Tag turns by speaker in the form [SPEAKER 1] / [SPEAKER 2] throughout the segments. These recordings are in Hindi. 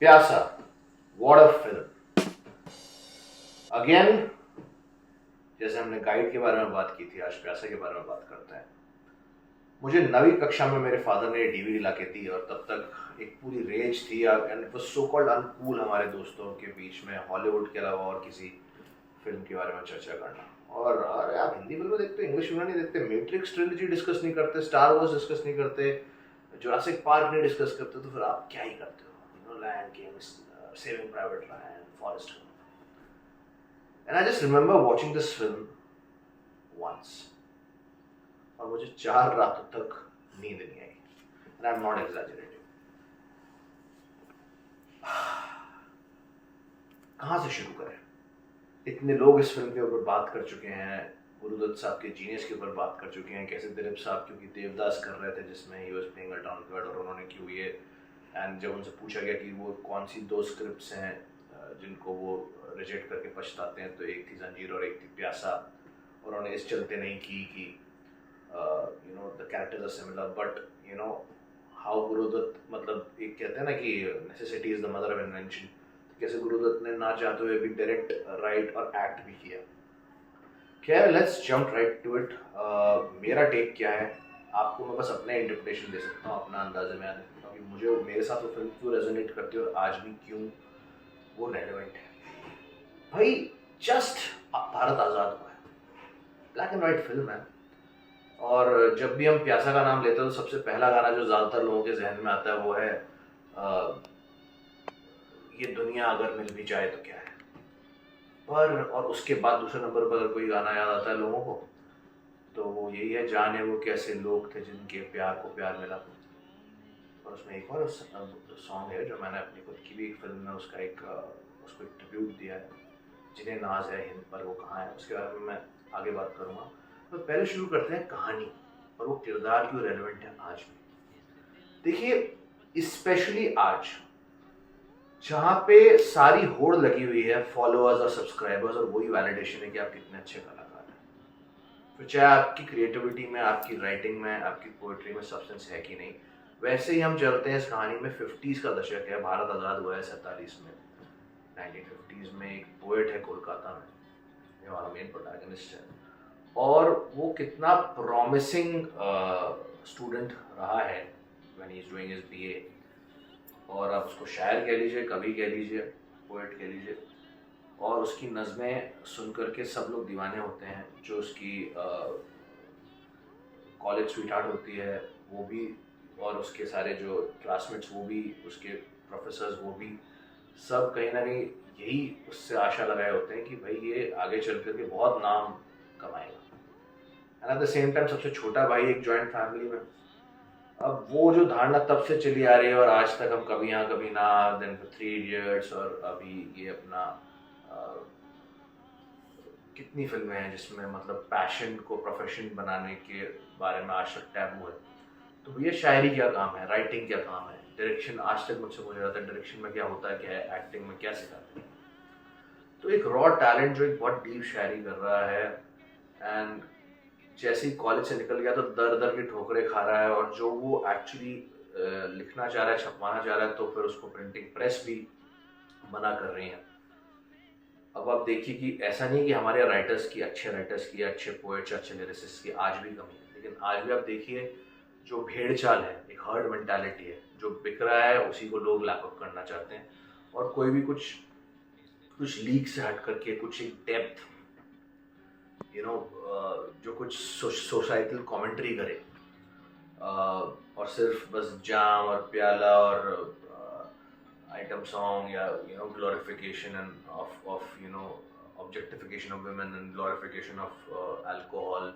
[SPEAKER 1] प्यासा, व्हाट अ फिल्म अगेन। जैसे हमने गाइड के बारे में बात की थी, आज प्यासा के बारे में बात करते हैं। मुझे 9वीं कक्षा में मेरे फादर ने डीवीडी ला के दी और तब तक एक पूरी रेंज थी and it was so called uncool हमारे दोस्तों के बीच में हॉलीवुड के अलावा और किसी फिल्म के बारे में चर्चा करना। और अरे आप हिंदी फिल्में देखते, इंग्लिश फिल्में नहीं देखते, मैट्रिक्स ट्रिलॉजी डिस्कस नहीं करते, स्टार वॉर्स डिस्कस नहीं करते, जुरासिक पार्क नहीं डिस्कस करते, तो फिर आप क्या ही करते हो? Land games, saving private Ryan, Forrest Gump. And I just remember watching this film once और मुझे 4 रातों तक नींद नहीं आई। And I am not exaggerating. कहाँ से शुरू करें? इतने लोग इस फिल्म के ऊपर बात कर चुके हैं, गुरुदत्त साहब के जीनियस के ऊपर बात कर चुके हैं, कैसे दिलीप साहब क्योंकि देवदास कर रहे थे जिसमें he was playing a town guard और उन्होंने क्यों ये, एंड जब उनसे पूछा गया कि वो कौन सी 2 स्क्रिप्ट्स हैं जिनको वो रिजेक्ट करके पछताते हैं, तो एक थी जंजीर और एक थी प्यासा। उन्होंने इस चलते नहीं की कि the characters are similar, but how Guru Dutt, मतलब एक कहते हैं ना कि necessity is the mother of invention. कैसे गुरुदत्त ने ना चाहते हुए भी डायरेक्ट, राइट और एक्ट भी किया। खैर, let's jump right to it. मेरा टेक क्या है आपको मैं बस अपने इंटरप्रिटेशन दे सकता हूँ, अपना अंदाजे में आ सकता हूँ कि मुझे मेरे साथ वो फिल्म क्यों रेजोनेट करती है और आज भी क्यों वो रेलेवेंट है। भाई जस्ट भारत आज़ाद हुआ है, ब्लैक एंड वाइट फिल्म है, और जब भी हम प्यासा का नाम लेते हैं तो सबसे पहला गाना जो ज़्यादातर लोगों के जहन में आता है वो है ये दुनिया अगर मिल भी जाए तो क्या है। पर और उसके बाद दूसरे नंबर पर अगर कोई गाना याद आता है लोगों को तो वो यही है, जाने वो कैसे लोग थे जिनके प्यार को प्यार मिला। और उसमें एक और सॉन्ग है जो मैंने अपनी खुद की भी एक फिल्म में उसका उसको एक ट्रिब्यूट दिया है, जिन्हें नाज है हिंद पर वो कहाँ है, उसके बारे में मैं आगे बात करूँगा। तो पहले शुरू करते हैं कहानी और वो किरदार क्यों रेलेवेंट है आज भी। देखिए स्पेशली आज जहाँ पे सारी होड़ लगी हुई है फॉलोअर्स और सब्सक्राइबर्स और वही वैलिडेशन है कि आप कितने अच्छे कलाकार हैं, तो चाहे आपकी क्रिएटिविटी में, आपकी राइटिंग में, आपकी पोइट्री में सब्सटेंस है कि नहीं। वैसे ही हम चलते हैं इस कहानी में। 50s का दशक है, भारत आज़ाद हुआ है 47 में। 1950s में एक पोएट है कोलकाता में, जो हमारा मेन प्रोटैगनिस्ट है, और वो कितना प्रॉमिसिंग स्टूडेंट रहा है when he is doing his BA. और आप उसको शायर कह लीजिए, कवि कह लीजिए, पोएट कह लीजिए, और उसकी नज़में सुन करके सब लोग दीवाने होते हैं। जो उसकी कॉलेज स्वीटहार्ट होती है वो भी, और उसके सारे जो क्लासमेट्स वो भी, उसके प्रोफेसर्स वो भी, सब कहीं ना कहीं यही उससे आशा लगाए होते हैं कि भाई ये आगे चल करके बहुत नाम कमाएगा। And at the same time सबसे छोटा भाई एक जॉइंट फैमिली में। अब वो जो धारणा तब से चली आ रही है और आज तक हम कभी यहाँ कभी ना, देन 3 इडियट्स, और अभी ये अपना कितनी फिल्में हैं जिसमें मतलब पैशन को प्रोफेशन बनाने के बारे में आज तक टैबू है। तो भैया शायरी क्या काम है, राइटिंग क्या काम है, डायरेक्शन आज तक मुझसे पूछा जाता है डायरेक्शन में क्या होता है, क्या है, एक्टिंग में क्या सिखाते हैं। तो एक रॉ टैलेंट जो एक बहुत डीप शायरी कर रहा है, एंड जैसे ही कॉलेज से निकल गया तो दर दर की ठोकरें खा रहा है, और जो वो एक्चुअली लिखना चाह रहा है, छपवाना चाह रहा है, तो फिर उसको प्रिंटिंग प्रेस भी मना कर रही है। अब आप देखिए कि ऐसा नहीं कि हमारे राइटर्स की, अच्छे राइटर्स की, अच्छे पोएट्स, अच्छे लिरिसिस्ट की आज भी कमी है, लेकिन आज भी आप देखिए जो भेड़ चाल है, एक हर्ड मेंटालिटी है, जो बिक रहा है उसी को लोग लैपअप करना चाहते हैं। और कोई भी कुछ लीक से हट करके कुछ एक डेप्थ, जो कुछ सोसाइटल कमेंट्री करे, और सिर्फ बस जाम और प्याला और आइटम सॉन्ग या glorification and of objectification of women and glorification of alcohol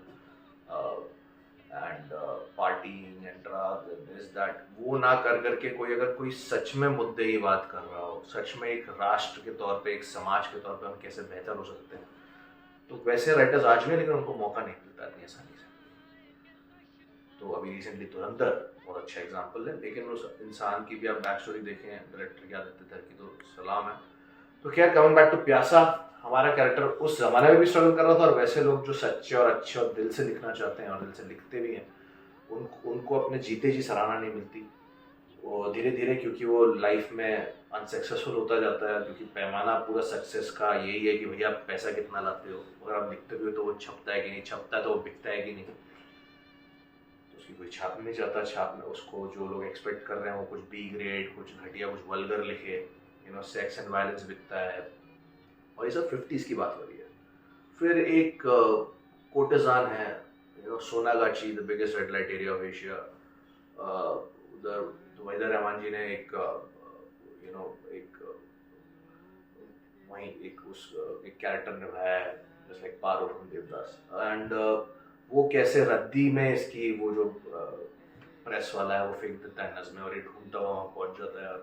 [SPEAKER 1] and partying and drug this that, वो ना कर करके कोई सच में मुद्दे की बात कर रहा हो, सच में एक राष्ट्र के तौर पे, एक समाज के तौर पे हम कैसे बेहतर हो सकते हैं, तो वैसे राइटर्स आज भी, लेकिन उनको मौका नहीं मिलता इतनी आसानी से। तो अभी रिसेंटली धुरंधर बहुत अच्छा एग्जाम्पल है, लेकिन उस इंसान की भी आप बैक स्टोरी देखें, डायरेक्टर की आदित्य धर की, तो सलाम है। तो खैर, कमिंग बैक टू प्यासा, हमारा कैरेक्टर उस जमाने में भी स्ट्रगल कर रहा था, और वैसे लोग जो सच्चे और अच्छे और दिल से लिखना चाहते हैं और दिल से लिखते भी हैं, उनको अपने जीते जी सराहना नहीं मिलती। वो धीरे धीरे, क्योंकि वो लाइफ में अनसक्सेसफुल होता जाता है, क्योंकि पैमाना पूरा सक्सेस का यही है कि भैया आप पैसा कितना लाते हो, अगर आप लिखते भी हो तो वो छपता है कि नहीं, छपता है तो वो बिकता है कि नहीं। तो उसकी कोई छाप नहीं चाहता, छाप में उसको जो लोग एक्सपेक्ट कर रहे हैं वो कुछ बी ग्रेड, कुछ घटिया, कुछ वल्गर लिखे, सेक्स एंड वायलेंस बिकता है। और ये सब 50s की बात हो रही है। फिर एक कोर्टिजान है, Sonagachi, the biggest red light area of Asia. उधर वहीदा रहमान जी ने एक एक वहीं एक कैरेक्टर निभाया है, just like Paro from Devdas. And वो कैसे रद्दी में इसकी वो जो प्रेस वाला है वो फेंक देता है नज़्में, और ये ढूंढता हुआ वहाँ पहुँच जाता है,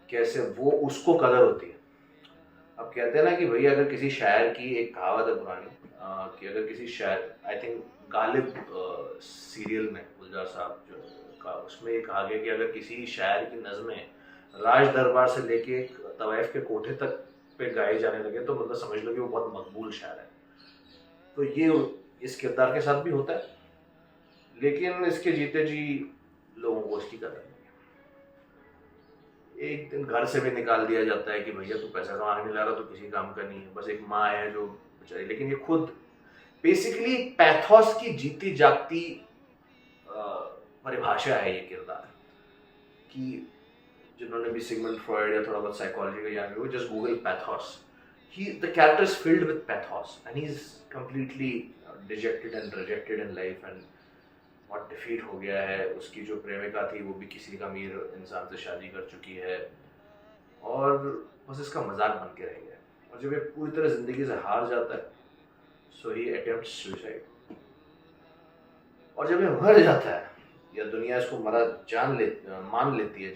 [SPEAKER 1] कैसे वो उसको कदर होती है। अब कहते हैं ना कि भैया अगर किसी शायर की एक कहावत है पुरानी, कि अगर किसी शायर, आई थिंक गालिब सीरियल में गुलजार साहब जो का, उसमें ये कहा गया कि अगर किसी शायर की नज़में राज दरबार से लेके तवाइफ के कोठे तक पे गाए जाने लगे तो मतलब समझ लो कि वो बहुत मकबूल शायर है। तो ये इस किरदार के साथ भी होता है, लेकिन इसके जीते जी लोगों को इसकी कदर नहीं है। एक दिन घर से भी निकाल दिया जाता है कि भैया तू पैसा कमाने नहीं ला रहा तो किसी काम का नहीं है, बस एक माँ है जो बेचारी, लेकिन ये खुद बेसिकली पैथोस की जीती जागती परिभाषा है ये किरदार, कि जिन्होंने भी सिगमंड फ्रॉइड या थोड़ा बहुत साइकोलॉजी का ज्ञान, just Google pathos, the character is filled with pathos and he's completely dejected and rejected in life and बहुत डिफीट हो गया है। उसकी जो प्रेमिका थी वो भी किसी अमीर इंसान से शादी कर चुकी है और बस इसका मजाक बन के रह गया है। और जब ये पूरी तरह जिंदगी से हार जाता है सो ही अटेम्प्ट्स सुसाइड, और जब ये मर जाता है या दुनिया इसको मरा मान लेती है,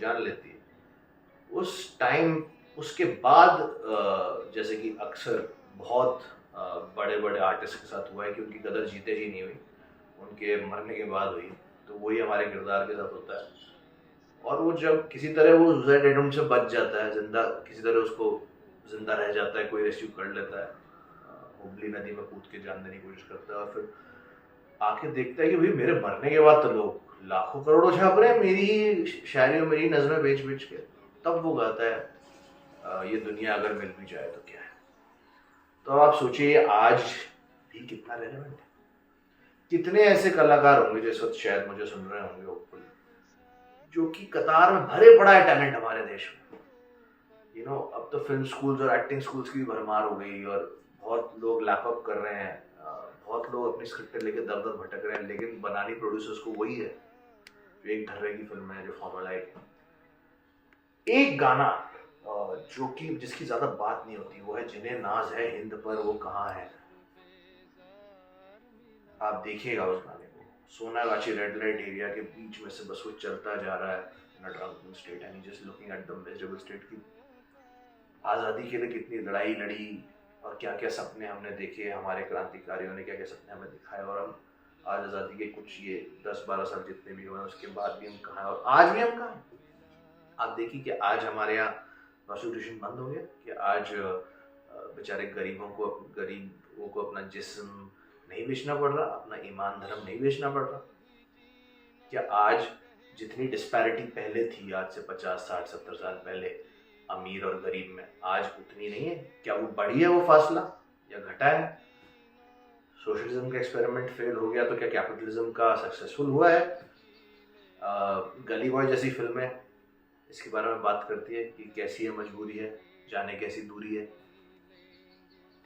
[SPEAKER 1] उस टाइम उसके बाद जैसे कि अक्सर बहुत बड़े बड़े आर्टिस्ट के साथ हुआ है कि उनकी कदर जीते जी नहीं हुई, उनके मरने के बाद हुई। तो वही हमारे किरदार के साथ होता है, और वो जब किसी तरह वो सुसाइड अटेम्प्ट से बच जाता है, जिंदा किसी तरह उसको जिंदा रह जाता है, कोई रेस्क्यू कर लेता है, हुबली नदी में कूद के जान देने की कोशिश करता है, और फिर आके देखता है कि भाई मेरे मरने के बाद तो लोग लाखों करोड़ों छाप रहे हैं मेरी शायरी और मेरी नज़में बेच के। तब वो गाता है ये दुनिया अगर मिल भी जाए तो क्या है। तो आप सोचिए आज भी कितना रेलेवेंट है। कितने ऐसे कलाकार होंगे जो इस वक्त शायद मुझे सुन रहे होंगे होपफुली, जो कि कतार में भरे पड़ा है टैलेंट हमारे देश में। अब तो फिल्म स्कूल्स और एक्टिंग स्कूल्स की भी भरमार हो गई और बहुत लोग लैपअप कर रहे हैं, बहुत लोग अपनी स्क्रिप्ट लेके दर दर भटक रहे हैं, लेकिन बनानी प्रोड्यूसर्स को वही है जो एक धर्रे की फिल्म है, जो फॉर्मूला एक गाना जो कि जिसकी ज्यादा बात नहीं होती, वो है जिन्हें नाज है हिंद पर वो कहाँ है। आप देखिएगा उस गाने को, सोनागाची रेड लाइट एरिया के बीच में से बस वो चलता जा रहा है in a drunken state and just looking at the miserable state की आज़ादी के लिए कितनी लड़ाई लड़ी और क्या क्या सपने हमने देखे, हमारे क्रांतिकारियों ने क्या क्या सपने हमें दिखाए, और हम आज आज़ादी के कुछ ये 10-12 साल जितने भी हुए उसके बाद भी हम कहाँ हैं और आज भी हम कहाँ हैं। आप देखिए कि आज हमारे यहाँ प्रोस्टिट्यूशन बंद हो गया, कि आज बेचारे गरीबों को अपना जिस्म नहीं बेचना पड़ रहा, अपना ईमान धर्म नहीं बेचना पड़ रहा। क्या आज जितनी डिस्पैरिटी पहले थी, आज से 50, 60, 70 साल पहले अमीर और गरीब में, आज उतनी नहीं है? क्या वो बढ़ी है वो फासला या घटा है? सोशलिज्म का एक्सपेरिमेंट फेल हो गया तो क्या कैपिटलिज्म का सक्सेसफुल हुआ है? गली बॉय जैसी फिल्में इसके बारे में बात करती है कि कैसी है मजबूरी है, जाने कैसी दूरी है,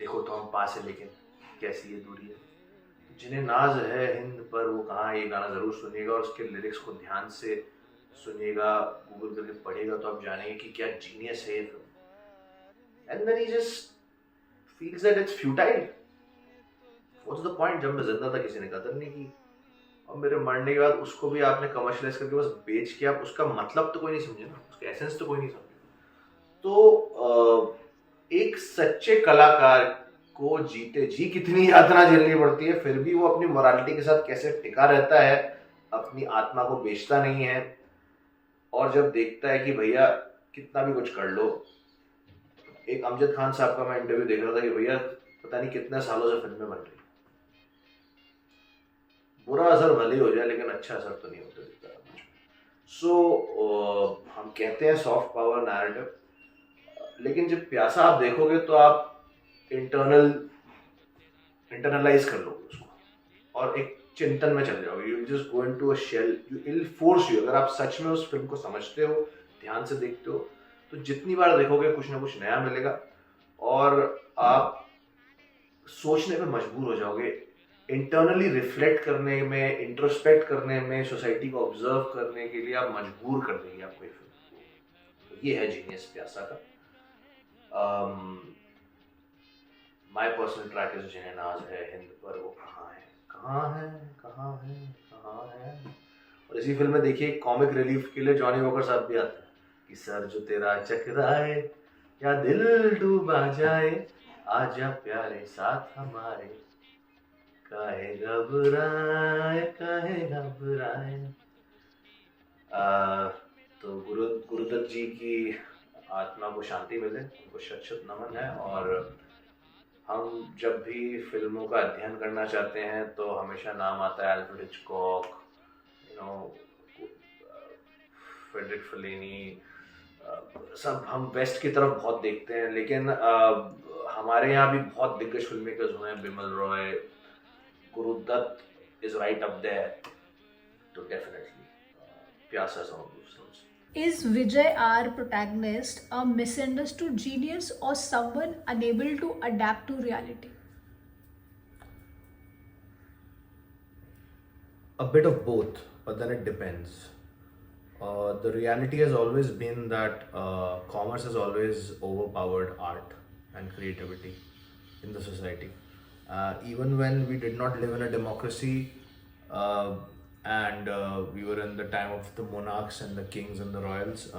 [SPEAKER 1] देखो तो हम पास है लेकिन कैसी ये दूरी है। जिन्हें नाज है हिंद पर वो कहाँ, ये गाना ज़रूर सुनिएगा और उसके लिरिक्स को ध्यान से सुनिएगा, गूगल करके पढ़िएगा तो आप जानेंगे कि क्या जीनियस है ये फिल्म। And then he just feels that it's futile. What's the point? जब मैं जिंदा था किसी ने कदर नहीं की, और मेरे मरने के बाद उसको भी आपने कमर्शलाइज करके बस बेच के आप उसका मतलब तो कोई नहीं समझे ना, उसका एसेंस तो कोई नहीं समझे। तो एक सच्चे कलाकार को जीते जी कितनी यातना झेलनी पड़ती है, फिर भी वो अपनी मोरालिटी के साथ कैसे टिका रहता है, अपनी आत्मा को बेचता नहीं है, और जब देखता है कि भैया कितना भी कुछ कर लो। एक अमजद खान साहब का मैं इंटरव्यू देख रहा था कि भैया पता नहीं कितने सालों से फिल्में बन रही, बुरा असर भले हो जाए लेकिन अच्छा असर तो नहीं होता दिखता। सो हम कहते हैं सॉफ्ट पावर नैरेटिव, लेकिन जब प्यासा आप देखोगे तो आप इंटरनलाइज कर लोगे उसको और एक चिंतन में चले जाओगे। You just go into a shell, you'll force you. अगर आप सच में उस फिल्म को समझते हो, ध्यान से देखते हो, तो जितनी बार देखोगे कुछ ना कुछ नया मिलेगा और आप सोचने पे मजबूर हो जाओगे, इंटरनली रिफ्लेक्ट करने में, इंट्रोस्पेक्ट करने में, सोसाइटी को ऑब्जर्व करने के लिए आप मजबूर कर देंगे आपको ये फिल्म। तो ये है जीनियस प्यासा का। माय पर्सनल ट्रैक इज जिन्हें नाज है हिंद पर वो कहाँ है, कहाँ है, कहाँ है, कहाँ है। और इसी फिल्म में देखिए कॉमिक रिलीफ के लिए जॉनी वॉकर साहब भी आते हैं कि सर जो तेरा चकराए या दिल डूबा जाए, आजा प्यारे साथ हमारे, काहे घबराए, काहे घबराए। तो गुरुदत्त जी की आत्मा को शांति मिले, उनको शत शत नमन है। और हम जब भी फिल्मों का अध्ययन करना चाहते हैं तो हमेशा नाम आता है Alfred Hitchcock, you know, Frederick Fellini, सब हम वेस्ट की तरफ बहुत देखते हैं, लेकिन हमारे यहाँ भी बहुत दिग्गज फिल्ममेकर्स हुए हैं, Bimal Roy, Guru Dutt is right up there, तो definitely Pyaasa is one of those films.
[SPEAKER 2] Is Vijay our protagonist a misunderstood genius or someone unable to adapt to reality?
[SPEAKER 1] A bit of both, but then it depends. The reality has always been that commerce has always overpowered art and creativity in the society. Even when we did not live in a democracy, and we were in the time of the monarchs and the kings and the royals,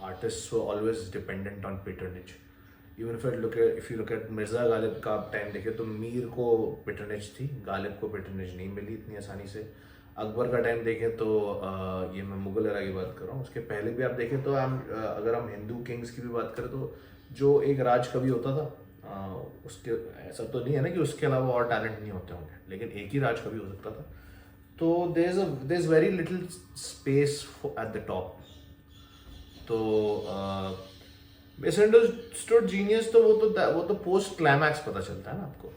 [SPEAKER 1] artists were always dependent on patronage. Even if you look at Mirza Ghalib का आप टाइम देखें तो मीर को पेटर्नेज थी, गालिब को पेटर्नेज नहीं मिली इतनी आसानी से। अकबर का टाइम देखें तो ये मैं मुगल एरा की बात कर रहा हूँ, उसके पहले भी आप देखें तो अगर हम हिंदू किंग्स की भी बात करें तो जो एक राज कवि होता था, उसके ऐसा तो नहीं है ना कि उसके अलावा और टैलेंट नहीं होते होंगे, लेकिन एक ही राज कवि हो सकता था। तो there is very little space at the top. तो मिसअंडरस्टूड जीनियस तो वो तो पोस्ट क्लाइमैक्स पता चलता है ना आपको।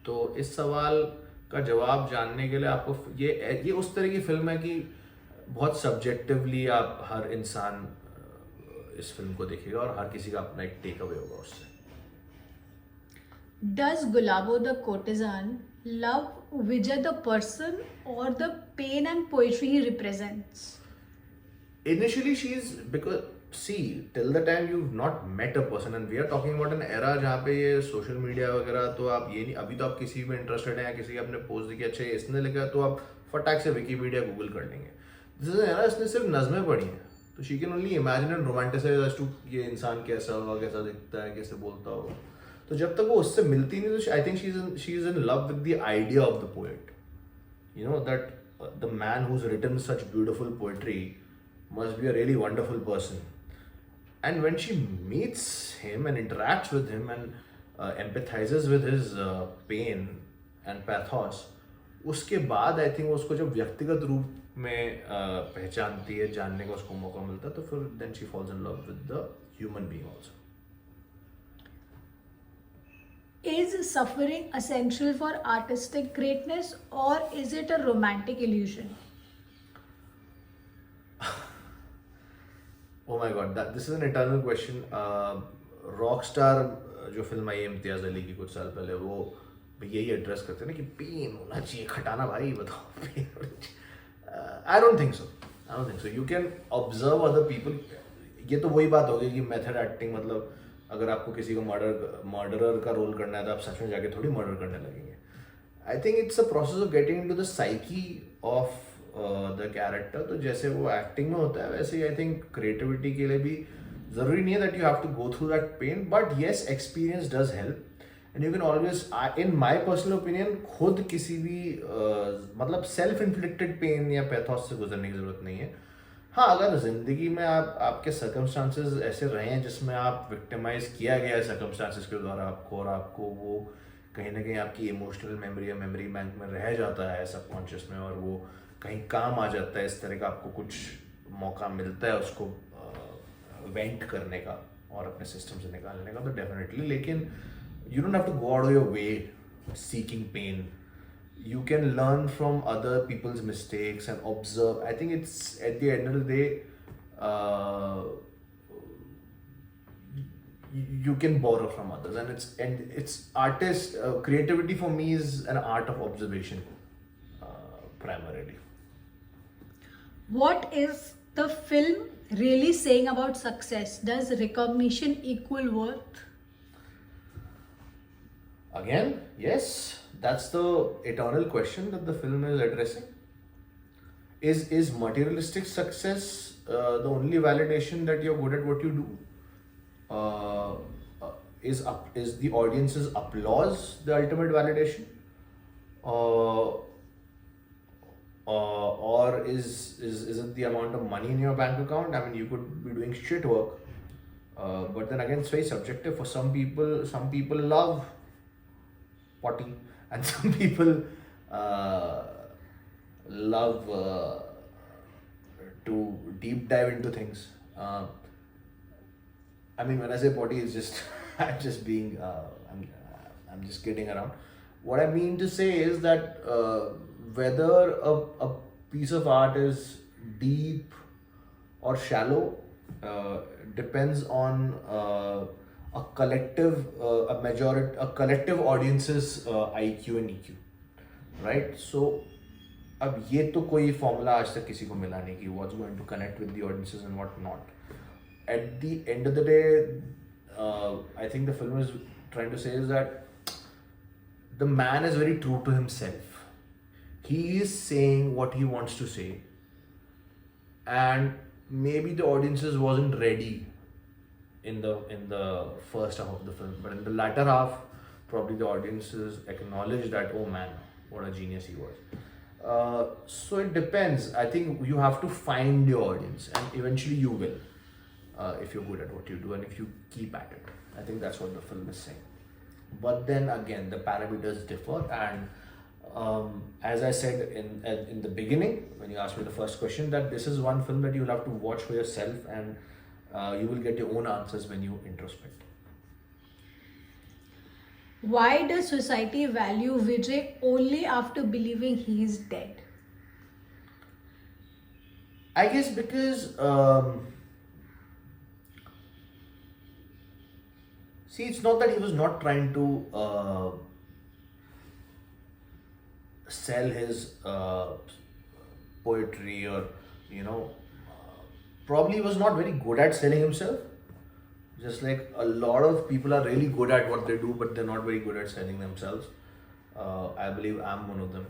[SPEAKER 1] तो इस सवाल का जवाब जानने के लिए आपको ये उस तरह की फिल्म है कि बहुत सब्जेक्टिवली आप हर इंसान इस फिल्म को देखेगा और हर किसी का अपना एक टेक अवे होगा उससे।
[SPEAKER 2] Does Gulabo the courtesan love Vijay the person or the pain and poetry he represents?
[SPEAKER 1] Initially because see, till the time you've not met a person, and we are talking about an era जहाँ पे ये सोशल मीडिया वगैरह, तो आप ये नहीं, अभी तो आप किसी में इंटरेस्टेड हैं या किसी आपने पोस्ट देखी अच्छा इसने लिखा तो आप फटाक से विकीपीडिया गूगल कर लेंगे। दिस इज एरा इसने सिर्फ नज़में पढ़ी हैं, तो she can only imagine and romanticise as to ये इंसान कैसा होगा, कैसा दिखता है, कैसे बोलता होगा। तो जब तक वो उससे मिलती नहीं तो I think she is in love with the idea of the poet, you know, that the man who is written such beautiful poetry must be a really wonderful person. And when she meets him and interacts with him and empathizes with his pain and pathos, उसके बाद आई थिंक उसको जब व्यक्तिगत रूप में पहचानती है, जानने का उसको मौका मिलता है, तो फिर then she falls in love with the human being also.
[SPEAKER 2] Is suffering essential for artistic greatness or is it a romantic illusion?
[SPEAKER 1] Oh my God, this is an eternal question. Rockstar जो फिल्म आई है इम्तियाज़ अली की कुछ साल पहले, वो यही एड्रेस करते हैं ना कि पेन होना चाहिए, खटाना भाई बताओ पेन होना चाहिए। I don't think so. You can observe other people. ये तो वही बात हो गई कि मेथड एक्टिंग, मतलब अगर आपको किसी को मर्डरर का रोल करना है तो आप सच में जाके थोड़ी मर्डर करने लगेंगे। I think it's a process of getting into the psyche of the character. तो जैसे वो एक्टिंग में होता है वैसे ही आई थिंक क्रिएटिविटी के लिए भी ज़रूरी नहीं है that you have to go through that pain, but yes experience does help and you can always, in my personal opinion, खुद किसी भी मतलब सेल्फ इन्फ्लिक्टेड पेन या पैथोस से गुजरने की ज़रूरत नहीं है। हाँ, अगर ज़िंदगी में आपके सर्कमस्टांसेस ऐसे रहे हैं जिसमें आप विक्टिमाइज किया गया है सर्कमस्टांसेस के द्वारा आपको, और आपको वो कहीं ना कहीं आपकी इमोशनल मेमोरी या मेमोरी बैंक में रह जाता है सबकॉन्शियस में, और वो कहीं काम आ जाता है, इस तरह का आपको कुछ मौका मिलता है उसको वेंट करने का और अपने सिस्टम से निकालने का, तो डेफिनेटली. लेकिन you don't have to go out of your way seeking pain. You can learn from other people's mistakes and observe. I think it's at the end of the day, you can borrow from others, and it's artist creativity for me is an art of observation, primarily.
[SPEAKER 2] What is the film really saying about success? Does recognition equal worth?
[SPEAKER 1] Again, yes, that's the eternal question that the film is addressing. Is materialistic success the only validation that you're good at what you do? Is the audience's applause the ultimate validation? Or is it the amount of money in your bank account? I mean, you could be doing shit work, but then again, it's very subjective. For some people love potty, and some people love to deep dive into things. I mean, when I say potty, it's just I'm just being I'm just kidding around. What I mean to say is that whether a piece of art is deep or shallow depends on a collective audience's IQ and EQ, right? So अब ये तो कोई फॉर्मूला आज तक किसी को मिला नहीं कि what's going to connect with the audiences and what not. At the end of the day, I think the film is trying to say is that the man is very true to himself. He is saying what he wants to say, and maybe the audiences wasn't ready in the first half of the film, but in the latter half, probably the audiences acknowledge that, oh man, what a genius he was. So it depends. I think you have to find your audience, and eventually you will, if you're good at what you do and if you keep at it. I think that's what the film is saying. But then again, the parameters differ, and as I said in the beginning, when you asked me the first question, that this is one film that you'll have to watch for yourself, and you will get your own answers when you introspect.
[SPEAKER 2] Why does society value Vijay only after believing he is dead?
[SPEAKER 1] I guess because see, it's not that he was not trying to sell his poetry, or probably he was not very good at selling himself. Just like a lot of people are really good at what they do, but they're not very good at selling themselves. I believe I'm one of them.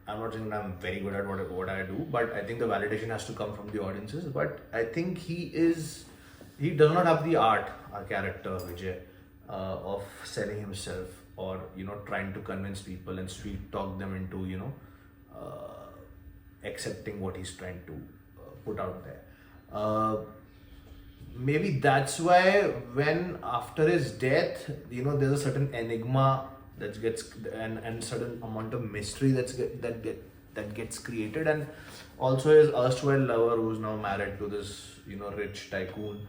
[SPEAKER 1] I'm not saying I'm very good at what I do, but I think the validation has to come from the audiences. But I think he does not have the art, our character Vijay, of selling himself, or trying to convince people and sweet talk them into accepting what he's trying to put out there. Maybe that's why when after his death, there's a certain enigma that gets, and certain amount of mystery that gets created, and also his erstwhile lover, who's now married to this rich tycoon,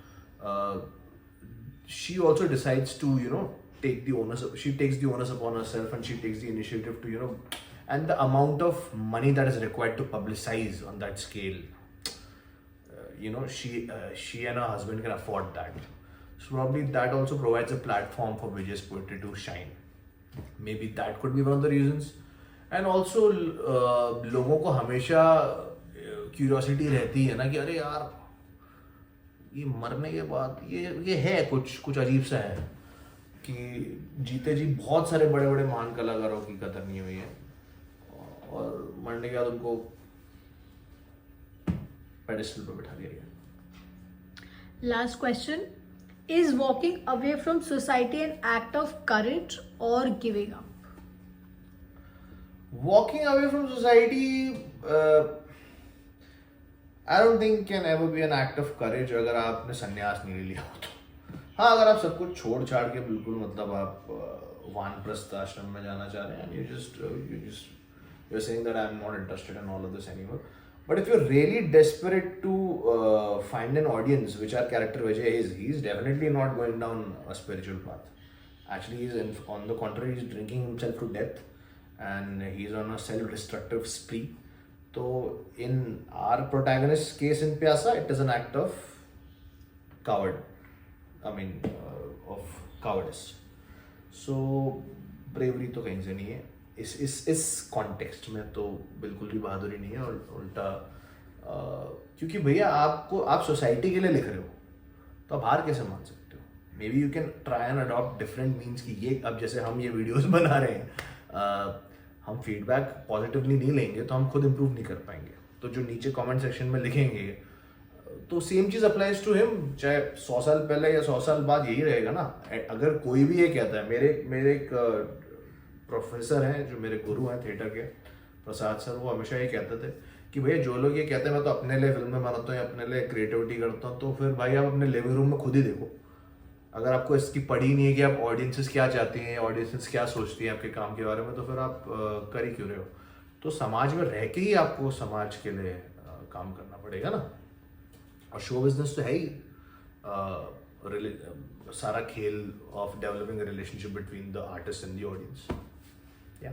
[SPEAKER 1] she also decides to take the onus. She takes the onus upon herself, and she takes the initiative to and the amount of money that is required to publicize on that scale. She and her husband can afford that. So probably that also provides a platform for Vijay's poetry to shine. Maybe that could be one of the reasons. And also लोगों को हमेशा curiosity रहती है ना कि अरे यार ये मरने के बाद ये है कुछ अजीब सा है कि जीते जी बहुत सारे बड़े बड़े महान कलाकारों की कदर नहीं हुई है, और मरने के बाद उनको पेडिस्टल पे बिठा दिया गया.
[SPEAKER 2] Last question. Is walking away from society an act of courage or giving up?
[SPEAKER 1] Walking away from society, I don't think can ever be an act of courage अगर आपने संन्यास नहीं लिया हो तो. हाँ, अगर आप सब कुछ छोड़ छाड़ के बिल्कुल मतलब आप वानप्रस्थ आश्रम में जाना चाह रहे हैं, you just you're saying that I'm not interested in all of this anymore. But if you're really desperate to find an audience, which our character Vijay is, he's definitely not going down a spiritual path. Actually, on the contrary, he's drinking himself to death, and he's on a self-destructive spree. So, in our protagonist's case in Pyasa, it is an act of of cowardice. So, bravery तो कहीं से नहीं है. इस कॉन्टेक्स्ट में तो बिल्कुल भी बहादुरी नहीं है, और उल्टा क्योंकि भैया आप सोसाइटी के लिए लिख रहे हो, तो आप हार कैसे मान सकते हो? May be you can try and adopt different means की ये, अब जैसे हम ये वीडियोस बना रहे हैं, हम फीडबैक पॉजिटिवली नहीं लेंगे तो हम खुद इम्प्रूव नहीं कर पाएंगे. तो जो नीचे कमेंट सेक्शन में लिखेंगे, तो सेम चीज़ अप्लाइज टू हिम, चाहे 100 साल पहले या 100 साल बाद यही रहेगा ना. अगर कोई भी ये कहता है, मेरे एक प्रोफेसर हैं जो मेरे गुरु हैं थिएटर के, प्रसाद सर, वो हमेशा ये कहते थे कि भैया जो लोग ये कहते हैं मैं तो अपने लिए फिल्में बनाता हूँ या अपने लिए क्रिएटिविटी करता हूँ, तो फिर भाई आप अपने लिविंग रूम में खुद ही देखो. अगर आपको इसकी पड़ी नहीं है कि आप ऑडियंसेस क्या चाहती हैं, ऑडियंसेस क्या सोचती हैं आपके काम के बारे में, तो फिर आप कर ही क्यों रहे हो? तो समाज में रह के ही आपको समाज के लिए काम करना पड़ेगा ना. और शो बिजनेस तो है ही सारा खेल of developing relationship between the artist and the audience. Yeah.